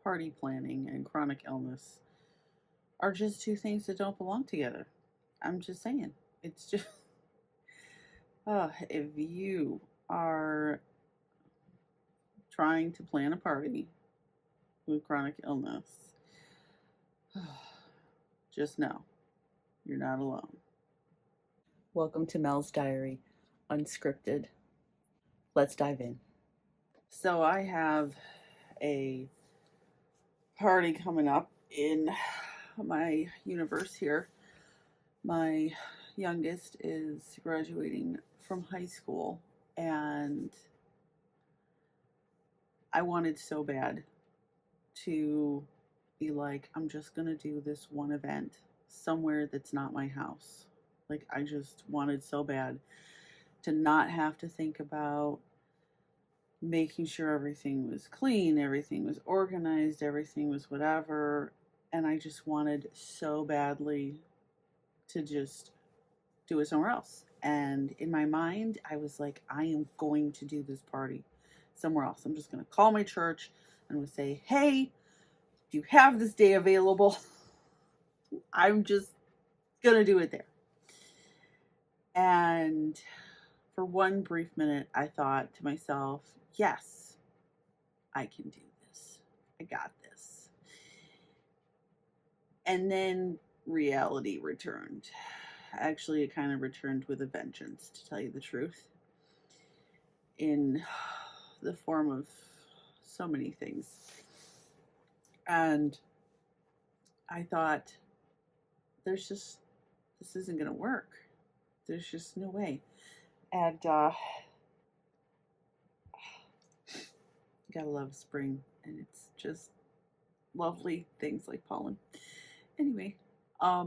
party planning and chronic illness are just two things that don't belong together. I'm just saying. It's just, if you are trying to plan a party with chronic illness, just know you're not alone. Welcome to Mel's Diary, unscripted. Let's dive in. So, I have a party coming up in my universe here. My youngest is graduating from high school, and I wanted so bad to be like, I'm just going to do this one event somewhere that's not my house. Like, I just wanted so bad to not have to think about making sure everything was clean, everything was organized, everything was whatever. And I just wanted so badly to just do it somewhere else. And in my mind, I was like, I am going to do this party somewhere else. I'm just going to call my church and would say, hey, do you have this day available? I'm just going to do it there. And for one brief minute, I thought to myself, yes, I can do this. I got this. And then reality returned. Actually, it kind of returned with a vengeance, to tell you the truth, in the form of so many things. And I thought, this isn't going to work. There's just no way. And gotta love spring, and it's just lovely things like pollen. Anyway, I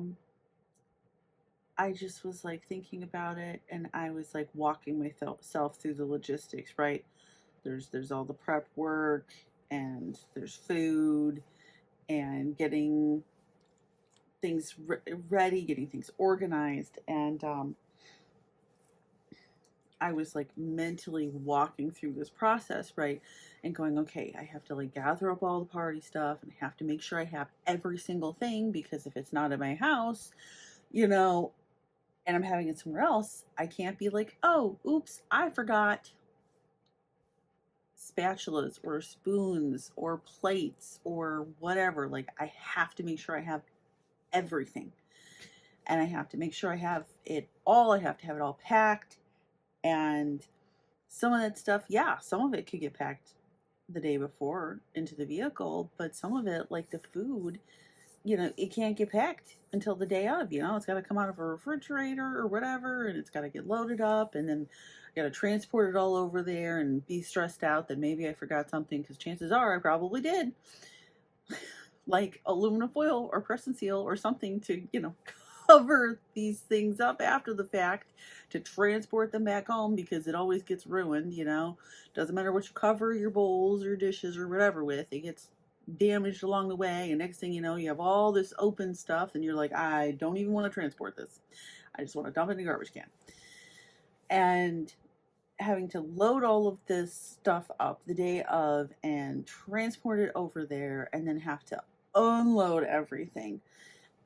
just was like thinking about it, and I was like walking myself through the logistics, right? There's all the prep work, and there's food, and getting things ready, getting things organized, and I was like mentally walking through this process, right? And going, okay, I have to like gather up all the party stuff, and I have to make sure I have every single thing, because if it's not at my house, and I'm having it somewhere else, I can't be like, oh, oops, I forgot spatulas or spoons or plates or whatever. Like, I have to make sure I have everything. And I have to make sure I have it all. I have to have it all packed. And some of that stuff, yeah, some of it could get packed the day before into the vehicle, but some of it, like the food, it can't get packed until the day of. It's got to come out of a refrigerator or whatever, and it's got to get loaded up, and then I got to transport it all over there and be stressed out that maybe I forgot something, because chances are I probably did, like aluminum foil or press and seal or something to, cover these things up after the fact, to transport them back home, because it always gets ruined. Doesn't matter what you cover your bowls or dishes or whatever with, it gets damaged along the way, and next thing you know, you have all this open stuff, and you're like, I don't even want to transport this. I just want to dump it in a garbage can. And having to load all of this stuff up the day of and transport it over there, and then have to unload everything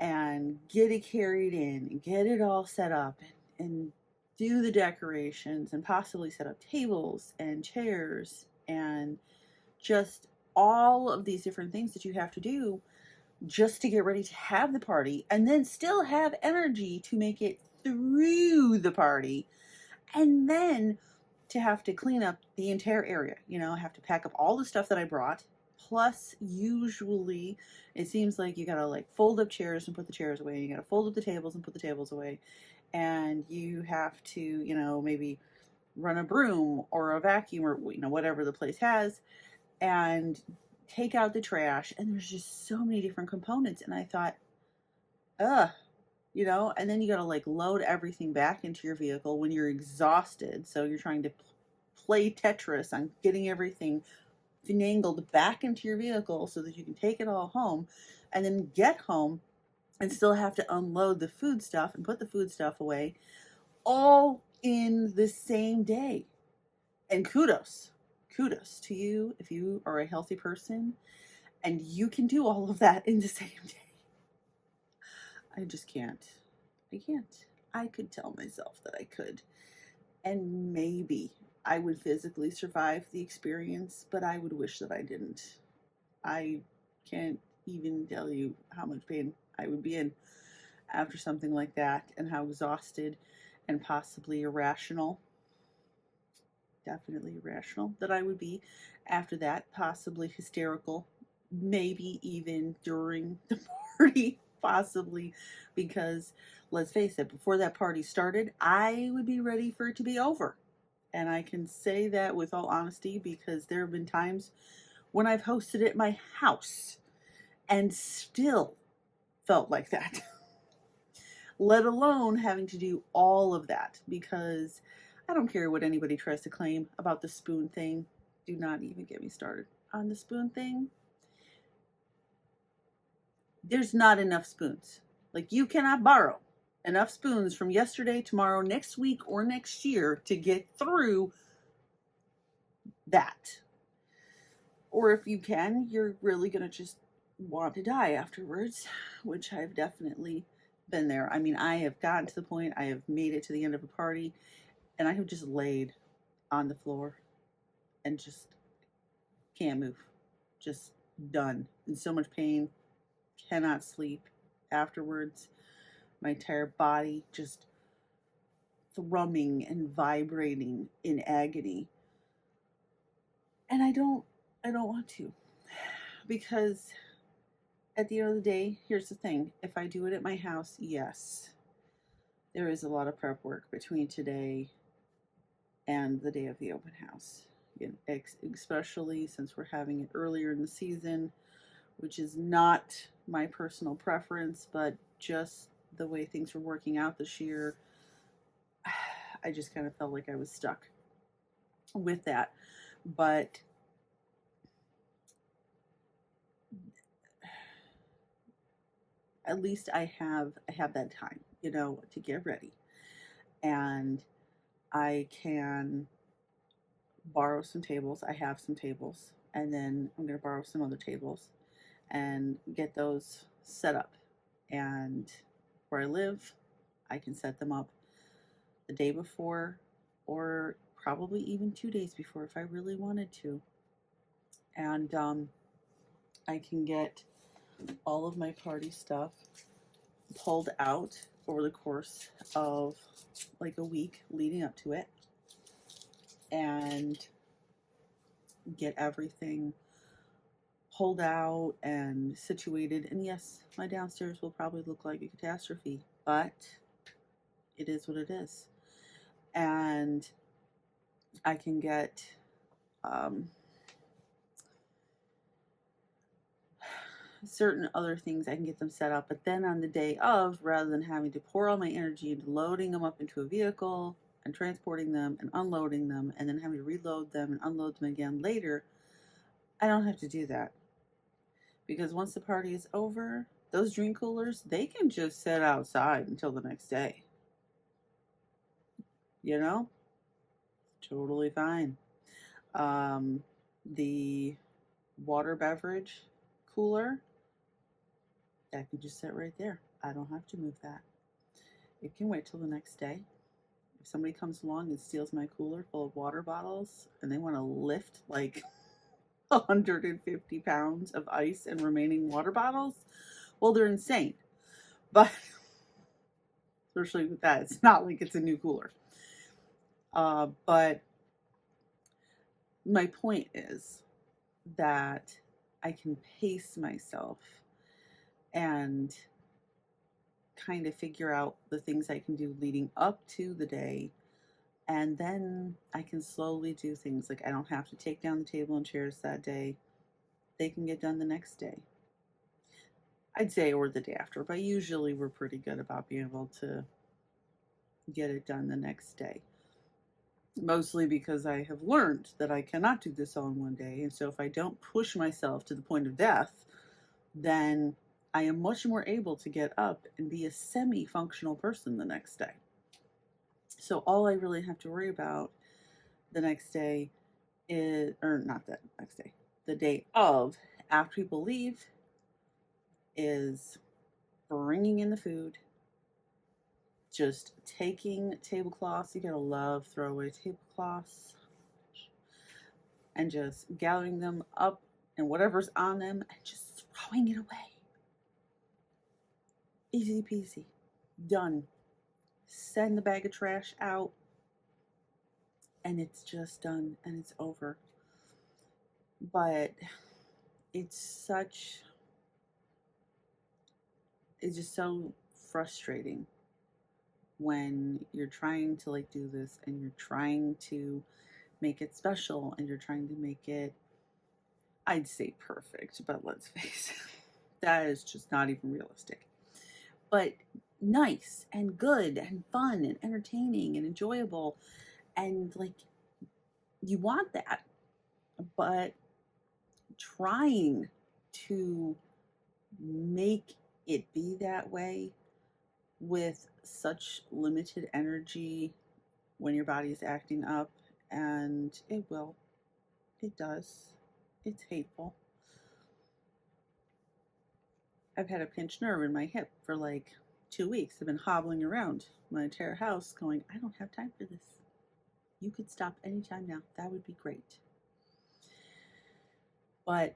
and get it carried in and get it all set up, and do the decorations and possibly set up tables and chairs and just all of these different things that you have to do just to get ready to have the party, and then still have energy to make it through the party, and then to have to clean up the entire area. I have to pack up all the stuff that I brought. Plus, usually, it seems like you gotta like fold up chairs and put the chairs away. You gotta fold up the tables and put the tables away. And you have to, maybe run a broom or a vacuum or, whatever the place has, and take out the trash. And there's just so many different components. And I thought, and then you gotta like load everything back into your vehicle when you're exhausted. So you're trying to play Tetris on getting everything finangled back into your vehicle so that you can take it all home, and then get home and still have to unload the food stuff and put the food stuff away, all in the same day. And kudos to you if you are a healthy person And you can do all of that in the same day. I just can't. I can't. I could tell myself that I could. And maybe I would physically survive the experience, but I would wish that I didn't. I can't even tell you how much pain I would be in after something like that, and how exhausted and possibly irrational, definitely irrational, that I would be after that, possibly hysterical, maybe even during the party, possibly, because let's face it, before that party started, I would be ready for it to be over. And I can say that with all honesty because there have been times when I've hosted at my house and still felt like that. Let alone having to do all of that, because I don't care what anybody tries to claim about the spoon thing. Do not even get me started on the spoon thing. There's not enough spoons. Like, you cannot borrow enough spoons from yesterday, tomorrow, next week, or next year to get through that. Or if you can, you're really going to just want to die afterwards, which I've definitely been there. I mean, I have gotten to the point, I have made it to the end of a party, and I have just laid on the floor and just can't move. Just done. In so much pain, cannot sleep afterwards. My entire body just thrumming and vibrating in agony. And I don't want to, because at the end of the day, here's the thing. If I do it at my house, yes, there is a lot of prep work between today and the day of the open house, especially since we're having it earlier in the season, which is not my personal preference, but just the way things were working out this year, I just kind of felt like I was stuck with that. But at least I have that time, to get ready. And I can borrow some tables. I have some tables, and then I'm going to borrow some other tables and get those set up. And where I live, I can set them up the day before, or probably even 2 days before if I really wanted to. And I can get all of my party stuff pulled out over the course of like a week leading up to it, and get everything pulled out and situated. And yes, my downstairs will probably look like a catastrophe, but it is what it is. And I can get certain other things, I can get them set up. But then on the day of, rather than having to pour all my energy into loading them up into a vehicle and transporting them and unloading them and then having to reload them and unload them again later, I don't have to do that. Because once the party is over, those drink coolers, they can just sit outside until the next day. Totally fine. The water beverage cooler, that can just sit right there. I don't have to move that. It can wait till the next day. If somebody comes along and steals my cooler full of water bottles and they want to lift like 150 pounds of ice and remaining water bottles, well, they're insane. But especially with that, it's not like it's a new cooler. But my point is that I can pace myself and kind of figure out the things I can do leading up to the day. And then I can slowly do things. Like, I don't have to take down the table and chairs that day. They can get done the next day. I'd say, or the day after, but usually we're pretty good about being able to get it done the next day. Mostly because I have learned that I cannot do this all in one day. And so if I don't push myself to the point of death, then I am much more able to get up and be a semi-functional person the next day. So all I really have to worry about the next day is, or not that next day, the day of, after people leave is bringing in the food, just taking tablecloths. You gotta love throwaway tablecloths, and just gathering them up and whatever's on them and just throwing it away. Easy peasy. Done. Send the bag of trash out, and it's just done and it's over. But it's just so frustrating when you're trying to like do this and you're trying to make it special and you're trying to make it, I'd say perfect, but let's face it, that is just not even realistic. But nice and good and fun and entertaining and enjoyable, and like you want that, but trying to make it be that way with such limited energy when your body is acting up, and it does, it's hateful. I've had a pinched nerve in my hip for like 2 weeks. I've been hobbling around my entire house going, I don't have time for this. You could stop anytime now. That would be great. But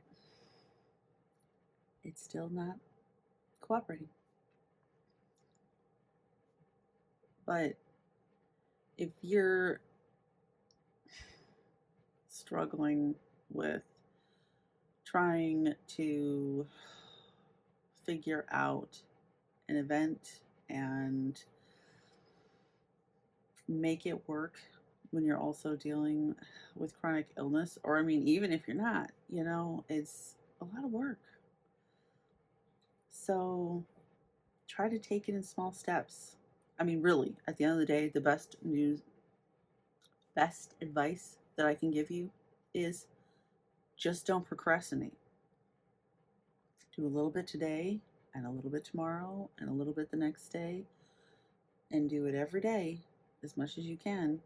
it's still not cooperating. But if you're struggling with trying to figure out an event and make it work when you're also dealing with chronic illness, or I mean, even if you're not, it's a lot of work. So try to take it in small steps. I mean, really, at the end of the day, the best advice that I can give you is just don't procrastinate. Do a little bit today and a little bit tomorrow and a little bit the next day, and do it every day as much as you can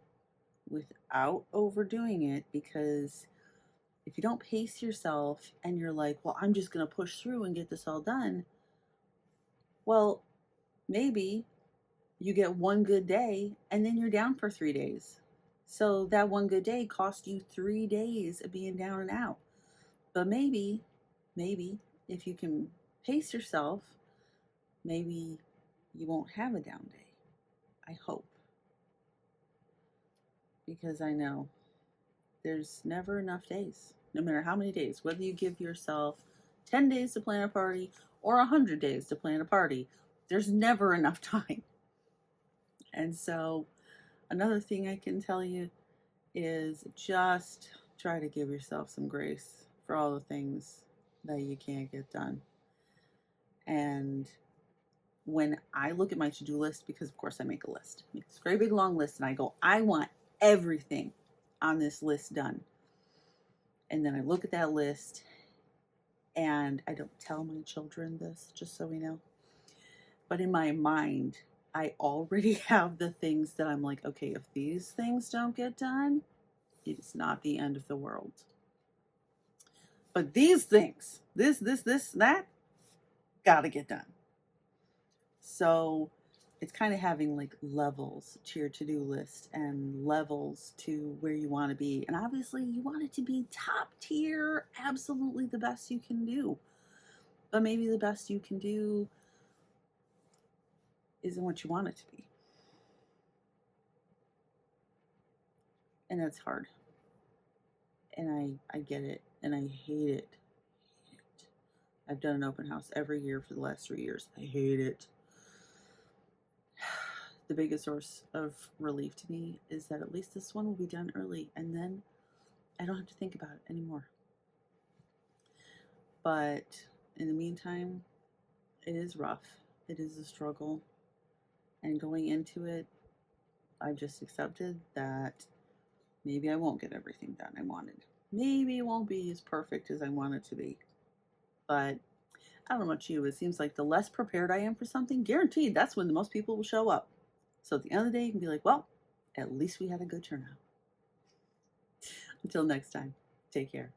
without overdoing it, because if you don't pace yourself and you're like, well, I'm just going to push through and get this all done, well, maybe you get one good day and then you're down for 3 days. So that one good day cost you 3 days of being down and out. But maybe if you can pace yourself, maybe you won't have a down day. I hope. Because I know there's never enough days, no matter how many days, whether you give yourself 10 days to plan a party or 100 days to plan a party, there's never enough time. And so another thing I can tell you is just try to give yourself some grace for all the things that you can't get done. And when I look at my to-do list, because of course I make a list, I make this very big long list, and I go, I want everything on this list done. And then I look at that list, and I don't tell my children this, just so we know, but in my mind, I already have the things that I'm like, okay, if these things don't get done, it's not the end of the world. But these things, this, that, gotta get done. So it's kind of having like levels to your to-do list and levels to where you want to be. And obviously you want it to be top tier, absolutely the best you can do. But maybe the best you can do isn't what you want it to be. And that's hard. And I get it. And I hate it. I've done an open house every year for the last 3 years. I hate it. The biggest source of relief to me is that at least this one will be done early, and then I don't have to think about it anymore. But in the meantime, it is rough. It is a struggle. And going into it, I just accepted that maybe I won't get everything done I wanted. Maybe it won't be as perfect as I want it to be. But I don't know about you. It seems like the less prepared I am for something, guaranteed that's when the most people will show up. So at the end of the day, you can be like, well, at least we had a good turnout. Until next time, take care.